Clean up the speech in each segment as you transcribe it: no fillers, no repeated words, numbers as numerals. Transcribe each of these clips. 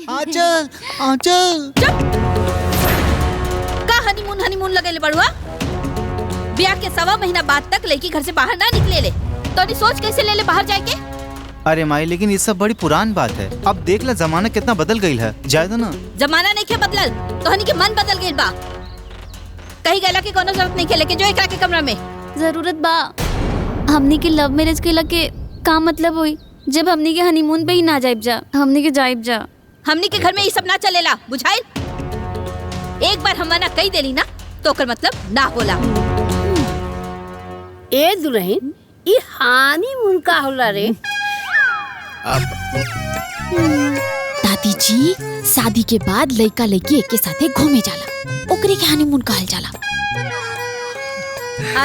आंचल आंचल का honeymoon honeymoon लगेले बड़ुआ? ब्याह के 1.25 महीना बाद तक लड़की घर से बाहर ना निकले ले तो नहीं सोच कैसे ले बाहर जाके? अरे माई लेकिन ये सब बड़ी पुरान बात है। अब देख ला जमाना कितना बदल गई है। जायदा ना जमाना नहीं के बदलल तो हनी के मन बदल गइल बा। कहीं गैला की कोनो जरूरत नहीं के लेके जो एकरा के कमरा में जरूरत बा। हमनी के लव मैरिज के लगे का मतलब हुई जब हमनी के हनीमून पे ही ना जाइब जा। हमनी के जाइब जा। हमनी के घर में ये सब ना चलेला बुझाइल। एक बार हम मना कही देली ना तो ओकर मतलब ना होला। ए दुल्हन ई हनीमून का होला रे? दादी जी शादी के बाद लड़का लड़की एक के साथे घूमे जाला ओकरे के हनीमून कहल जाला।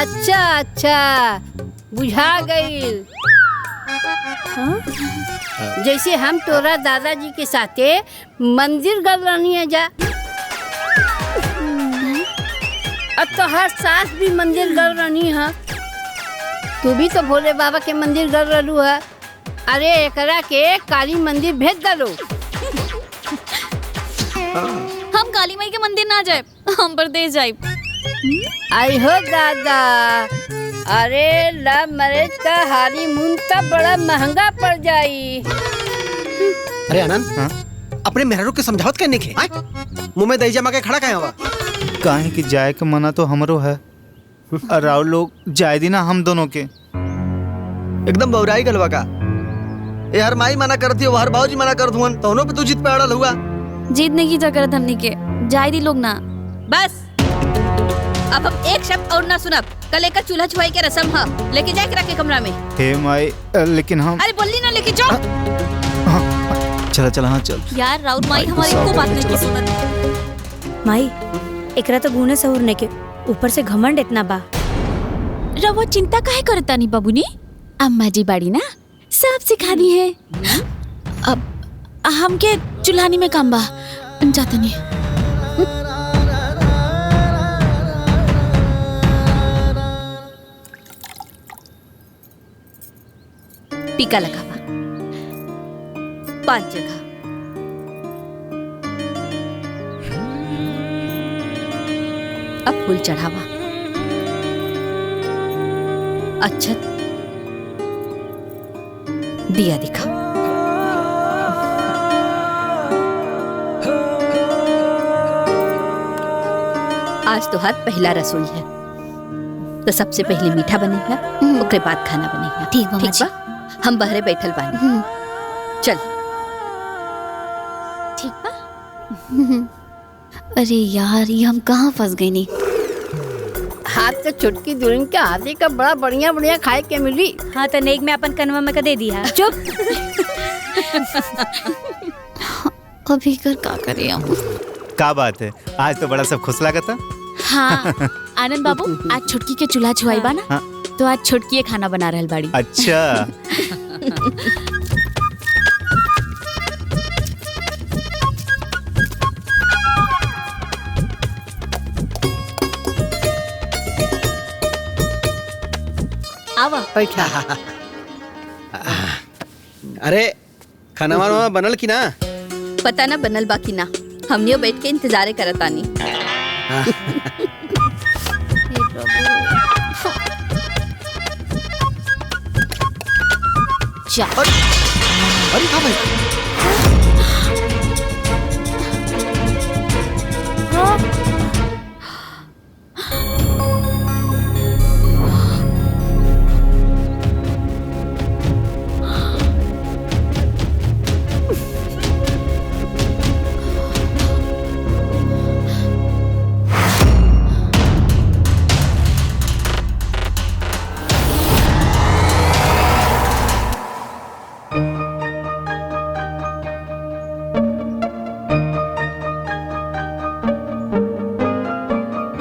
अच्छा अच्छा बुझा गईल। जैसे हम तोरा दादाजी के साथे मंदिर गल रहनी है जा। अब तो हर सास भी मंदिर गल रहनी है। तू भी तो भोले बाबा के मंदिर गल रहलू है। अरे एकरा के काली मंदिर भेज दलो। हम काली माई के मंदिर ना जाए हम परदेश जाए। आई हो दादा। अरे लव मैरिज का हनीमून तो बड़ा महंगा पड़ जाई। अरे आनंद अपने मेहरारू के समझावत कहने के मुंह में दही जमा के खड़ा काहे हुआ? काहे कि जाए के मना तो हमरो है और आओ लोग जाए दी ना हम दोनों के। एकदम बौराई गलवा का। ए हर माई मना करती हो हर बाबूजी मना कर दुवन दोनों पे तू जिद पे अड़ल हुआ। जीतने की जगह हमनी के जाए दी लोग ना। बस अब हम एक शब्द और ना सुनब। कल एक चूल्हा छुआई के रस्म है लेके जाए के रखे कमरा में। हे माई लेकिन हम अरे बोलली ना लेके जाओ। चला चला हाँ चल। यार राउत माई हमारी को बात नहीं की सुनत। माई एकरा तो गुणे सहूरने के ऊपर से घमंड इतना बा। रवो चिंता काहे करता नहीं बाबूनी? अम्मा जी बाड़ी ना सब सिखा दी है। अब हमके चुल्हानी में काम बा जाता नहीं। टीका लगावा 5 जगह। अब फूल चढ़ावा। अच्छत दिया दिखा। आज तो हाथ पहला रसोई है तो सबसे पहले मीठा बनेगा उसके बाद खाना बनेगा। ठीक बा ठीक बा? हम बहरे बैठल बानी। चल ठीक बा। अरे यार ये हम कहाँ फंस गए नी। हाथ तो छुटकी दुल्हन के हाथे का बड़ा बढ़िया बढ़िया खाए के मिली। हाँ तो नेक में अपन कनवा में का दे दिया। चुप। अभी कर का करे हम। का बात है आज तो बड़ा सब खुश लागता। हाँ आनंद बाबू आज छुटकी के चूल्हा छुआई बा ना। हाँ। तो आज छुटकी खाना बना रहल बाड़ी। अच्छा आवा बैठा। अरे खाना वाना बनल की ना? पता ना बनल बाकी ना। हमनियो बैठ के इंतजारे करतानी। अरे का भाई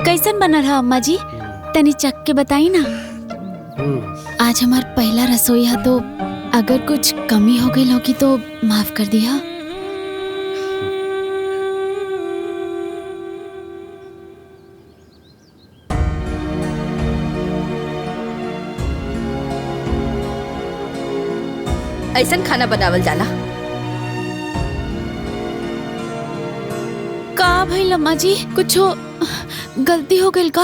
कैसन बना रहा अम्मा जी तनी चख के बताई ना। आज हमार पहला रसोई है तो अगर कुछ कमी हो गई होगी तो माफ कर दिया। ऐसन खाना बनावल जाला। का भइल अम्मा जी? कुछो गलती हो गइल का?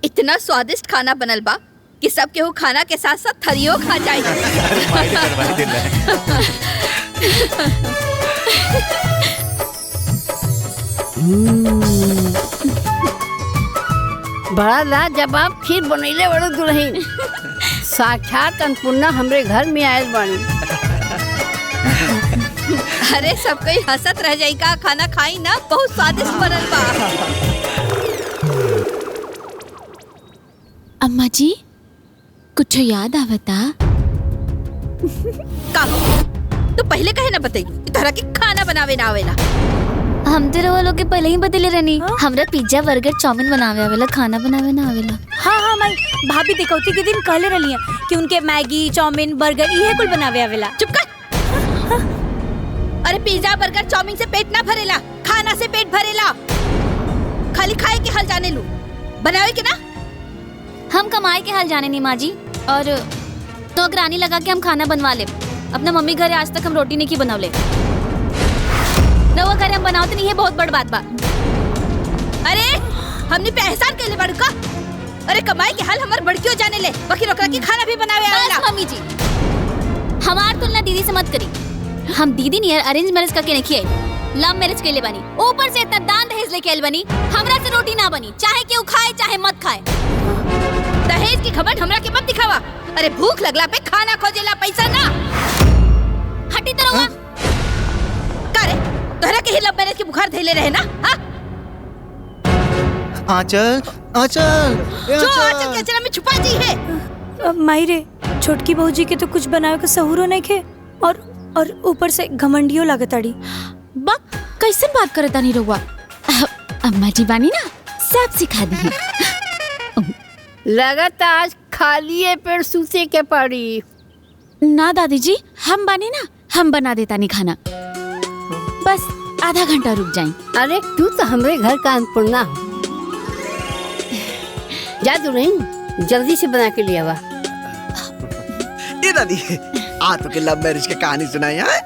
इतना स्वादिष्ट खाना बनल बा कि सब केहू खाना के साथ साथ थरियो खा जाए। बड़ा लाजवाब खीर बनैले बड़ो दुल्हन। साक्षात अन्नपूर्णा हमरे घर में आयल बानी। अरे सब कोई हंसत रह जाई का, खाना खाई ना, बहुत स्वादिष्ट बनल बा। अम्मा जी कुछ याद आवता? का तू पहले कहे ना बताई तोहरा के खाना बनावे ना आवेला। हम तो रवा लोग के पहले ही बदले रहनी। हमरा पिज्जा बर्गर चाउमीन बनावे आवेला, खाना बनावे ना आवेला। हाँ हाँ माई, भाभी दिखौती के दिन कहले रहली है कि उनके मैगी चाउमीन बर्गर ये कुल बनावे आवेला। चुप कर। अरे पिज्जा बर्गर चाउमीन से पेट ना भरेला, खाना से पेट भरेला। खाली खाए के हाल जाने लू, बनावे के ना। हम कमाए के हाल जाने नहीं माँ जी। और तो रानी लगा के हम खाना बनवा ले। अपना मम्मी घर आज तक हम रोटी नहीं की बनवले। रवा घर हम बनावते नहीं है, बहुत बड़ बात बा। अरे हमने पे एहसान कैले बाड़ू का। अरे कमाई के हाल हमार बड़कियों जाने ले, बाकी रोकरा की खाना भी बनावे आवेला। बस मम्मी जी, हमार तुलना दीदी से मत करी। हम दीदी नियर अरेंज मैरिज करके नहीं किए, लव मैरिज के लिए बनी। ऊपर से इतना दान दहेज लेके आइल बनी। हमरा से रोटी ना बनी, चाहे केहू खाए चाहे मत खाए। दहेज की खबर हमरा के मत दिखावा। अरे भूख लगला पे खाना खोजेला, पैसा ना। हटी तो रहुआ। का रे तोहरा के ही लव मैरिज के बुखार धैले रहे ना? हाँ आंचल आंचल ए जो आंचल। आंचल के अचरा में छुपा दी है। माई रे, छोटकी बहू जी के तो कुछ बनावे का सहूरो नहीं खे और ऊपर से घमंडियो लागताड़ी। बक कैसे बात करता नहीं रहुआ? अम्मा जी बानी ना, सब सिखा दी। लगत आज खाली पेड़ सूते के पड़ी। ना दादी जी, हम बानी ना, हम बना देता नहीं खाना। बस आधा घंटा रुक जाए। अरे तू तो हमरे घर का अन्नपूर्णा हो। जा दुल्हन जल्दी से बना के लिया वा। ये दादी आ तो के लव मैरिज के कहानी सुनाई है।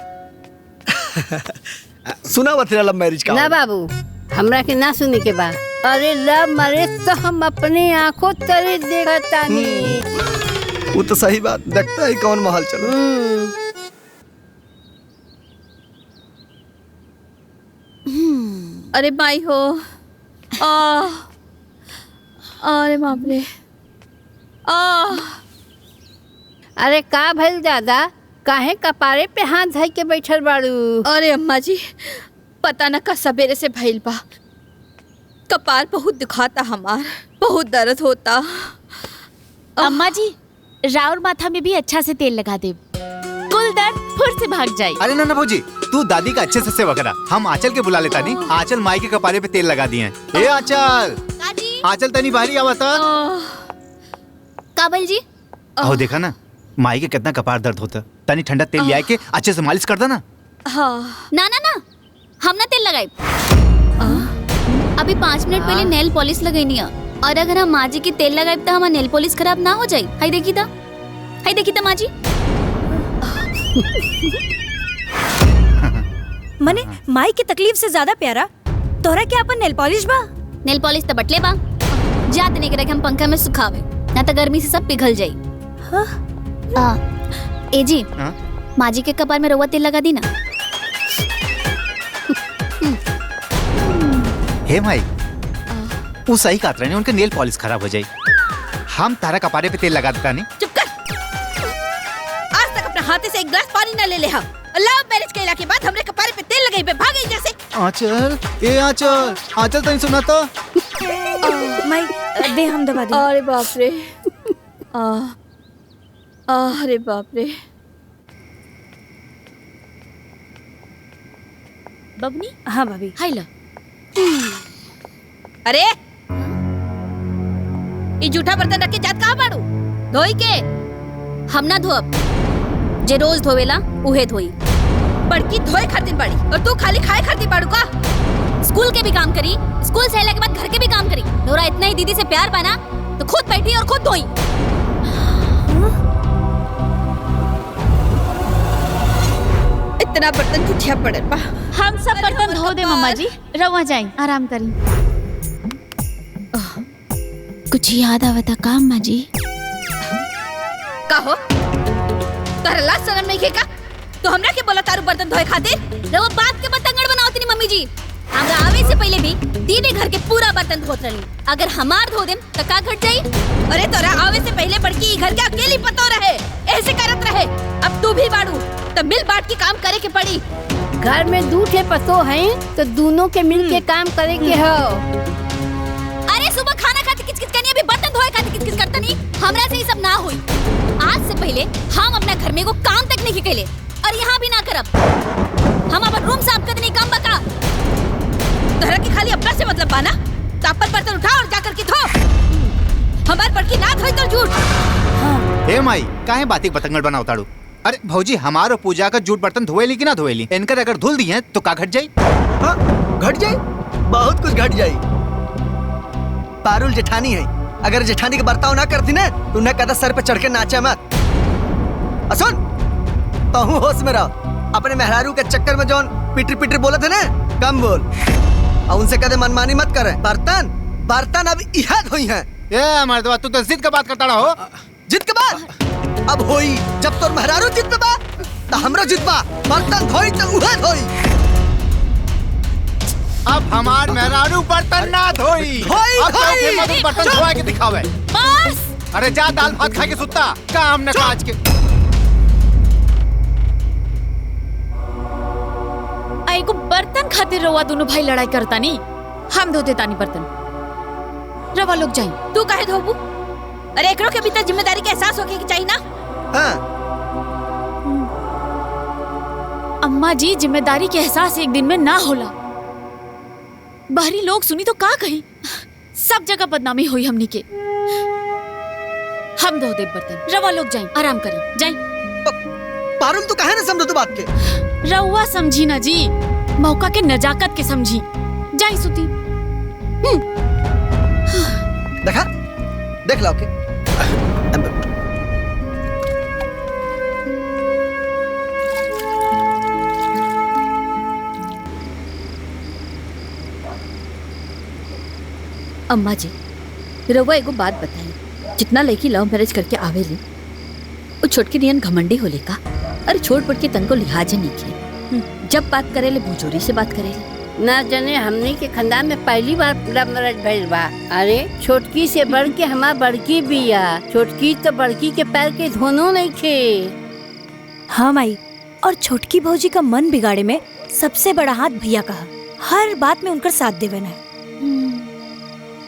सुना हुआ तेरा लव मैरिज का? ना बाबू, हमरा के ना सुने के बा। अरे लव मैरिज तो हम अपने आंखों तरे देखतानी। वो तो सही बात, देखता है कौन महल चलो। अरे माई हो, अरे बाप रे। अरे का भइल दादा, काहे कपारे पे हाथ धइ के बैठल बाड़ू? अरे अम्मा जी, पता न का सवेरे से भइल बा। कपार बहुत दुखाता, हमार बहुत दर्द होता। अम्मा जी, राउर माथा में भी अच्छा से तेल लगा दे, कुल दर्द फिर से भाग जाए। अरे ना भौजी, तू दादी का अच्छे से सेवा करा। हम आंचल के बुला लेता नहीं। आंचल माई के कपारे पे तेल लगा दिए हैं। ए आंचल, आंचल तनी बाहरी आवता। काबल जी, आओ देखा ना, माई के कितना कपार दर्द होता। तनी ठंडा तेल ले आके के अच्छे से मालिश कर देना। हाँ ना ना ना, हम ना तेल लगाए। अभी 5 मिनट पहले नेल पॉलिश लगैनी है। और अगर हम माँ जी की तेल लगाए तो हमारा नेल पॉलिश खराब ना हो जाए। हाय देखी था माँ जी। मने माई की तकलीफ से ज्यादा प्यारा तोहरा क्या अपन नेल पॉलिश बा? नेल पॉलिश तो बटले बा, जात नहीं करे हम पंखा में सुखावे, ना तो गर्मी से सब पिघल जाई। ए जी, माँ जी के कपार में रवा तेल लगा दी ना। हे माई, वो सही कहत रहे, उनके नेल पॉलिश खराब हो जाए। हम तारा कपारे पे तेल लगा देता नहीं। चुप कर। आज तक अपने हाथे से एक गिलास पानी न ले ले। हम लव मैरिज के के बाद हमरे कपारे पे तेल लगाई पे भागे जैसे। आंचल, ए आंचल, आंचल तनी सुना तो। माई दे, हम दबा दे। अरे बाप रे। अरे बाप रे। बबनी, हाँ भाभी। हाय ला। अरे ये जूठा बर्तन रख के जात कहाँ बाड़ू? धोई के। हम ना धोब, जे रोज धोवेला उहे धोई। बड़की धोए खातिर बाड़ी और तू खाली खाए खातिर बाड़ू का? स्कूल के भी काम करी, स्कूल से आने के बाद घर के भी काम करी। तोरा इतना ही दीदी से प्यार बना तो खुद बैठी और खुद धोई। इतना बर्तन जुठिया पड़ल बा। हम सब बर्तन धो दे मम्मा जी, रवा जाए आराम करी। कुछ याद आवता का अम्मा जी? का हो तोहरा लाज शरम नहीं है का? तो हमरा के बोला तारू बर्तन धोए खातिर? रवा बात के बतंगड़ बनाओ तनी मम्मी जी। हमरा आवे से पहले भी दीदी घर के पूरा बर्तन धोत रही। अगर हमार धो देम त का घट जाई? अरे तोरा आवे से पहले बड़की घर के अकेली पतो रहे, ऐसे करत रहे। अब तू भी बाड़ू तो मिल बांट के काम करे के पड़ी। घर में 2 ठे पतो हैं तो दोनों के मिल के काम करे के हो। अरे सुबह खाना खाते किच-किच करनी, अभी बर्तन धोए खाते किच-किच करता नहीं। हमरा से ये सब ना होई। आज से पहले हम अपना घर में को काम तक नहीं कैले और यहाँ भी ना करब। हम अपन रूम साफ करने नहीं काम बका। तोहरा के खाली अपना से मतलब बाना? तो अपन बर्तन उठा और जाकर के धो। हमार बड़की ना धोई तो झूठ। ए माई काहे बाती बतंगड़ बनाओ ताड़ू? अरे भौजी हमारो पूजा का जूठ बर्तन धोएली कि ना धोएली? इनकर अगर धुल दी हैं तो का घट जाई? हाँ, घट जाई, बहुत कुछ घट जाई। पारुल जेठानी है, अगर जेठानी के बर्ताव ना करती ना तो उन्हें कदा सर पे चढ़ के नाचा मत। सुन, तो हूँ होश में रहो। अपने मेहरारू के चक्कर में जौन पिटर पिटर बोले थे ना, कम बोल और उनसे कदे मनमानी मत करे। बर्तन अब इहा धोई हैं। ए मर्दवा तू तो जिद का बात करता रहो। जिद के बाद अब होई जब तोर मेहरारू जिद पे बा तो हमरो जिद बा। बर्तन धोई तो उहे धोई। अब हमार मेहरारू बर्तन ना धोई। अब तो के मदद बर्तन धोए के दिखावे। बस अरे जा दाल भात खा के सुत्ता। काम न काज के। आइको बर्तन खातिर रवा दोनों भाई लड़ाई करता नहीं। हम धो देता नहीं बर्तन। रवा लोग जाए। तू काहे धोबू? अरे एकरो के भीतर जिम्मेदारी का एहसास होके चाहिए ना। हाँ। अम्मा जी जिम्मेदारी के एहसास एक दिन में ना होला। बाहरी लोग सुनी तो का कही? सब जगह बदनामी हुई हमनी के। हम धो दे बर्तन, रवा लोग जाए आराम करें। जाए। पारुल तू काहे ना समझो तू बात के? रउआ समझी ना जी, मौका के नजाकत के समझी। जाई सुती। देखा देख लो के। अम्मा जी रउआ एगो बात बताई, जितना लड़की लव मैरिज करके आवेली वो छोटकी नियन घमंडी होले का? अरे छोट पड़ के तनको लिहाज नहीं किए। जब बात करेले भुजोरी से बात करेले। ना जाने हमने के खानदान में पहली बार लव मैरिज भइल बा। अरे छोटकी से बढ़ के हमार बड़की बिया। छोटकी तो बड़की के पैर के धोनो नहीं खे। हाँ माई, और छोटकी भौजी का मन बिगाड़े में सबसे बड़ा हाथ भैया का। हर बात में उनका साथ देवन है।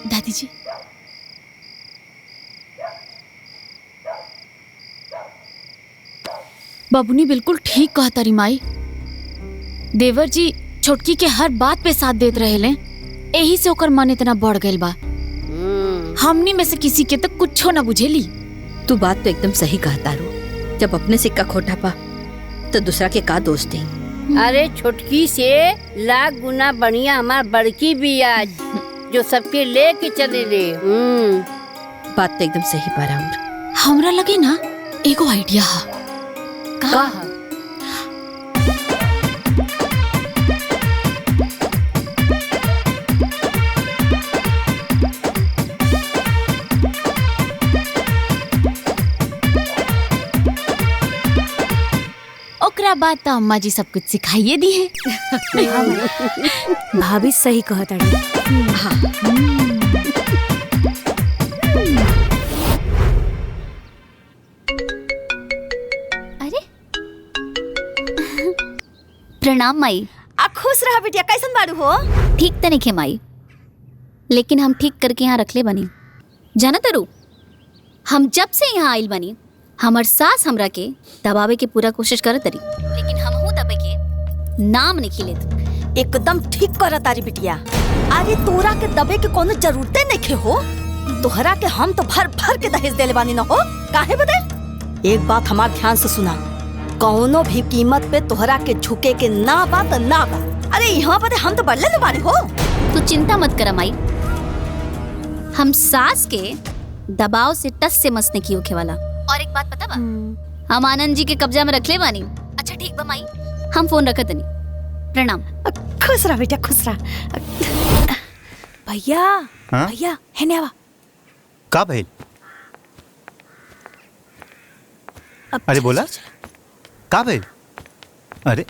दादी जी बाबूनी बिल्कुल ठीक कहा तारी माई। देवर जी छोटकी के हर बात पे साथ देत रहे ले, यही से ओकर मन इतना बढ़ गइल बा। हमनी में से किसी के तो कुछो ना बुझेली। तू बात तो एकदम सही कहा तारू। जब अपने सिक्का खोटा पा तो दूसरा के का दोष दे। अरे छोटकी से लाख गुना बढ़िया हमार बड़की बिया जो सबके लेके चले ले। बात तो एकदम सही पा रहा। हमरा लगे ना एगो आइडिया हा। का? ओकरा बाद तो अम्मा जी सब कुछ सिखाइए दी है। भाभी सही कहा ताड़ी। हाँ। अरे प्रणाम माई। आ खुश रहा बिटिया, कैसन बारू हो? ठीक त नहीं माई, लेकिन हम ठीक करके यहाँ रखले बनी। जाना तरू, हम जब से यहाँ आइल बनी हमर सास हमरा के दबावे के पूरा कोशिश करत तरी, लेकिन हम हूँ दबे के नाम नहीं खिलेत। एकदम ठीक कर तारी बिटिया। अरे तोरा के दबे के कोनो जरूरते नहीं हो। तोहरा के हम तो भर भर के दहेज देले बानी न हो। काहे बदे? एक बात हमार ध्यान से सुना, कौनो भी कीमत पे तोहरा के झुके के ना बा त ना बा। अरे यहाँ बदे हम तो बढ़ले न बानी हो। तू चिंता मत कर माई, हम सास के दबाव से टस से मस नहीं की होखे वाला। और एक बात पता बा, हम आनंद जी के कब्जा में रख ले बानी। अच्छा ठीक बा माई, हम फोन रखत नहीं। प्रणाम। खुश रहा बेटा, खुश रहा। भैया हाँ? भैया है ने आवा। का भइल? अरे बोला का भइल? अरे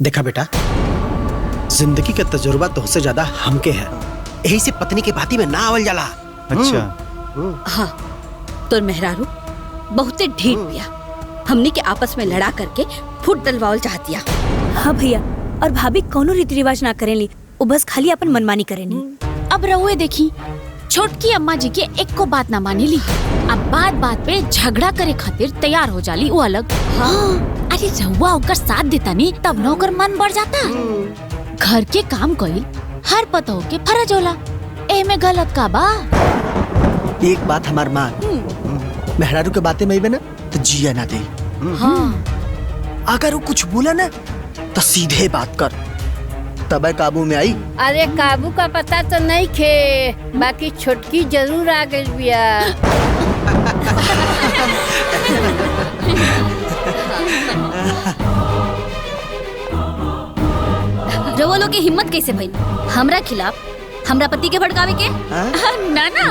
देखा बेटा, जिंदगी का तजुर्बा तुझसे ज्यादा हमके है, यही से पत्नी के बाती में ना आवल जाला। अच्छा। हाँ, तो मेहरारू बहुते ढीठ पिया, हमनी के आपस में लड़ा करके फुट डलवावल चाहतिया। हाँ भैया, और भाभी कौनो रीति रिवाज ना करेली, वो बस खाली अपन मनमानी करेनी। अब रहुए देखी, छोटकी अम्मा जी के एक को बात ना मानी ली, अब बात बात पे झगड़ा करे खातिर तैयार हो जाली। वो अलग हाँ, अरे रहुआ ओकर साथ देता नहीं तब न ओकर मन बढ़ जाता। घर के काम कइल हर पतो के फर्ज होला, ए में गलत का बा? एक बात हमार मान, मेहरारू के बातें में ना तो जिया ना दे। हाँ, अगर वो कुछ बोला ना तो सीधे बात कर, तब काबू में आई। अरे काबू का पता तो नहीं खे, बाकी छोटकी जरूर आ गई बिया। रउआ लोग की हिम्मत कैसे भई हमरा खिलाफ हमरा पति के भड़कावे के? ना ना,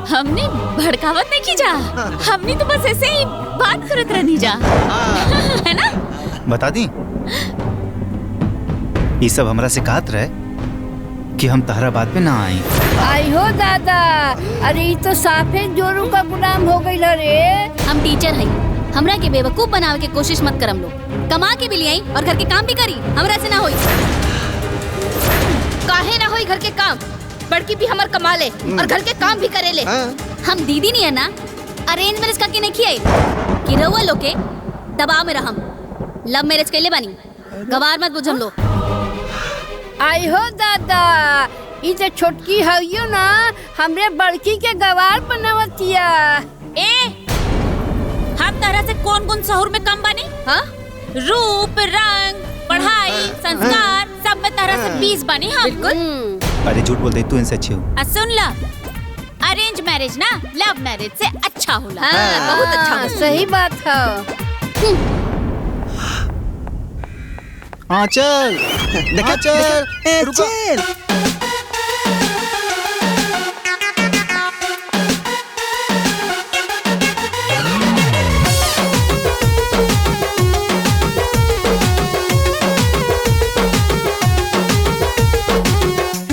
हमने भड़कावत नहीं की जा, हमने तो बस ऐसे ही बात करत रहनी जा, है ना? बता दी, ये सब हमरा से कहत रहे कि हम तहरा बात पे ना आई। आई हो दादा, अरे ये तो साफे जोरू का गुलाम हो गई रे। हम टीचर हई, हमरा के बेवकूफ बनावे के कोशिश मत करम लोग। कमा के भी लियाई और घर के काम भी करी, हमरा से ना होई। काहे ना होई घर के काम? बड़की भी हमर कमा ले और घर के काम भी करे ले। हम दीदी नहीं है ना, अरेंज मैरिज करके नहीं खियाई कि रउआ लोग के दबाव में रहम। लव मैरिज कैले बानी, गवार मत बुझम लो। आई हो दादा, ये जो छोटकी हइयो ना हमरे बड़की के गवार बनवतिया। ए, हम तरह से कौन कौन शहर में कम बानी? हाँ, रूप, रंग, पढ़ाई, संस्कार सब में तरह से 20 बानी हम। बिल्कुल। अरे झूठ बोल दे, तू इनसे अच्छी हो। सुन ला, अरेंज मैरिज ना लव मैरिज से अच्छा होला। हाँ, बहुत अच्छा होला। सही बात है। आंचल, आंचल, रुको।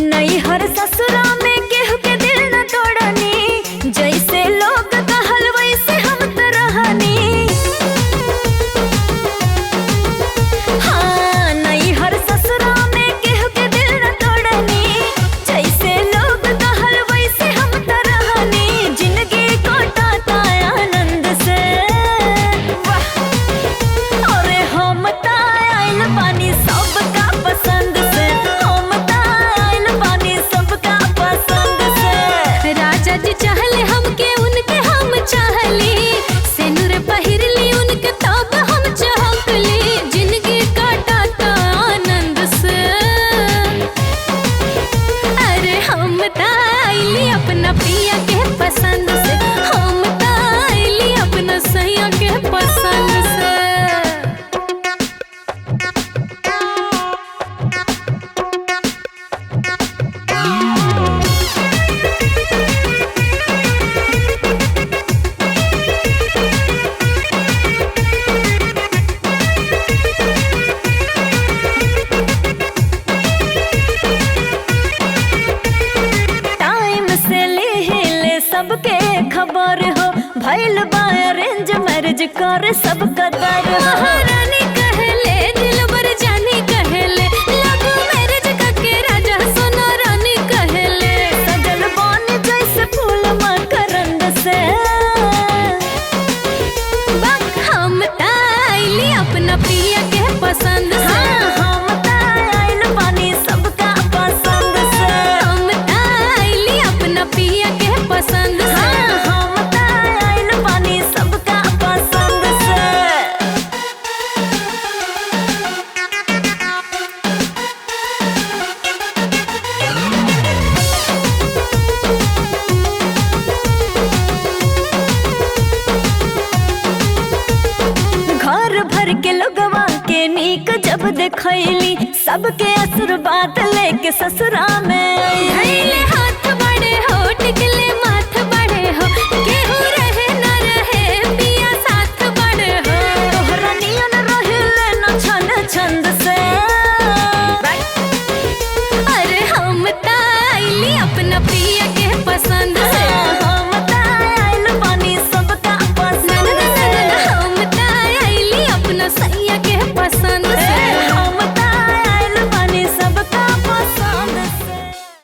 नई हर ससुरा में केहू के दिल न तोड़नी, जैसे लोग कहल वैसे हम तो रहनी। हाँ, नई हर ससुरा में केहू के दिल न तोड़नी, जैसे लोग कहल वैसे हम तो रहनी। जिंदगी काटता आनंद से, अरे हम ता आइल पानी सबका पसंद से, हम ता आइल पानी सबका पसंद से। राजा जी चाहले हमके, उनके हम चाहली, सेनुर पहिरली उनके तब हम चहकली। जिंदगी काटता आनंद से, अरे हम ता आइली अपना पिया के पसंद से, हम ता आइली अपना सैया के पसंद से। टाइम से ले सबके खबर हो, भइल बा अरेंज मैरिज कर सब कदर हो। महारानी कहले दिलबर जानी कहले, लव मैरिज करके राजा सोना रानी कहले। सजल बानी जैसे फूल मकरंद से, बक हम ता आइली अपना पिया के पसंद से। हम ता आइल बानी सबका पसंद से, हम ता आइली अपना पिया के पसंद से। हम ता आइल बानी सबका पसंद से। घर के लोगवा के नीक जब देखैली सबके आशीर्वाद लेके ससुरा में